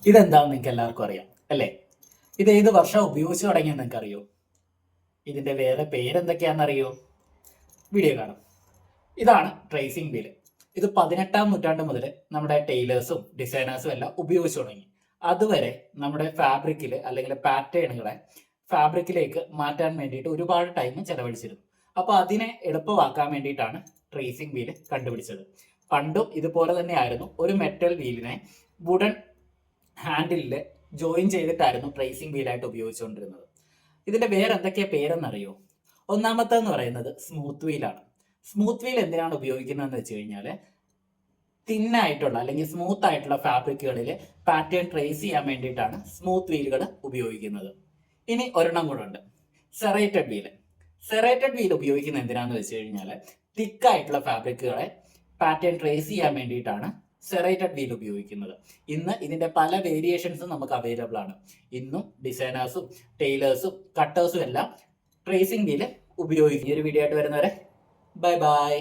ഇതെന്താണെന്ന് നിങ്ങൾക്ക് എല്ലാവർക്കും അറിയാം അല്ലേ? ഇത് ഏത് വർഷം ഉപയോഗിച്ചു തുടങ്ങിയെന്ന് നിങ്ങൾക്ക് അറിയോ? ഇതിന്റെ വേറെ പേരെന്തൊക്കെയാണെന്നറിയോ? വീഡിയോ കാണും. ഇതാണ് ട്രേസിംഗ് വീല്. ഇത് 18-ാം നൂറ്റാണ്ട് മുതൽ നമ്മുടെ ടൈലേഴ്സും ഡിസൈനേഴ്സും എല്ലാം ഉപയോഗിച്ചു തുടങ്ങി. അതുവരെ നമ്മുടെ ഫാബ്രിക്കിൽ അല്ലെങ്കിൽ പാറ്റേണുകളെ ഫാബ്രിക്കിലേക്ക് മാറ്റാൻ വേണ്ടിയിട്ട് ഒരുപാട് ടൈം ചെലവഴിച്ചിരുന്നു. അപ്പൊ അതിനെ എളുപ്പമാക്കാൻ വേണ്ടിയിട്ടാണ് ട്രേസിംഗ് വീല് കണ്ടുപിടിച്ചത്. പണ്ടും ഇതുപോലെ തന്നെയായിരുന്നു. ഒരു മെറ്റൽ വീലിനെ വുഡൻ ഹാൻഡിലിൽ ജോയിൻ ചെയ്തിട്ടായിരുന്നു ട്രേസിംഗ് വീലായിട്ട് ഉപയോഗിച്ചുകൊണ്ടിരുന്നത്. ഇതിന്റെ വേറെ എന്തൊക്കെയാ പേരെന്നറിയോ? ഒന്നാമത്തെന്ന് പറയുന്നത് സ്മൂത്ത് വീലാണ്. സ്മൂത്ത് വീൽ എന്തിനാണ് ഉപയോഗിക്കുന്നതെന്ന് വെച്ച് കഴിഞ്ഞാൽ തിന്നായിട്ടുള്ള അല്ലെങ്കിൽ സ്മൂത്ത് ആയിട്ടുള്ള ഫാബ്രിക്കുകളിൽ പാറ്റേൺ ട്രേസ് ചെയ്യാൻ വേണ്ടിയിട്ടാണ് സ്മൂത്ത് വീലുകൾ ഉപയോഗിക്കുന്നത്. ഇനി ഒരെണ്ണം കൂടെ ഉണ്ട്, സെറേറ്റഡ് വീല്. സെറേറ്റഡ് വീൽ ഉപയോഗിക്കുന്നത് എന്തിനാന്ന് വെച്ച് കഴിഞ്ഞാൽ തിക്കായിട്ടുള്ള ഫാബ്രിക്കുകളെ പാറ്റേൺ ട്രേസ് ചെയ്യാൻ വേണ്ടിയിട്ടാണ് സെറേറ്റഡ് വീൽ ഉപയോഗിക്കുന്നത്. ഇന്ന് ഇതിന്റെ പല വേരിയേഷൻസും നമുക്ക് അവൈലബിൾ ആണ്. ഇന്നും ഡിസൈനേഴ്സും ടൈലേഴ്സും കട്ടേഴ്സും എല്ലാം ട്രേസിംഗ് വീല് ഉപയോഗിക്കും. ഈ ഒരു വീഡിയോ ആയിട്ട് വരുന്നവരെ ബൈ ബൈ.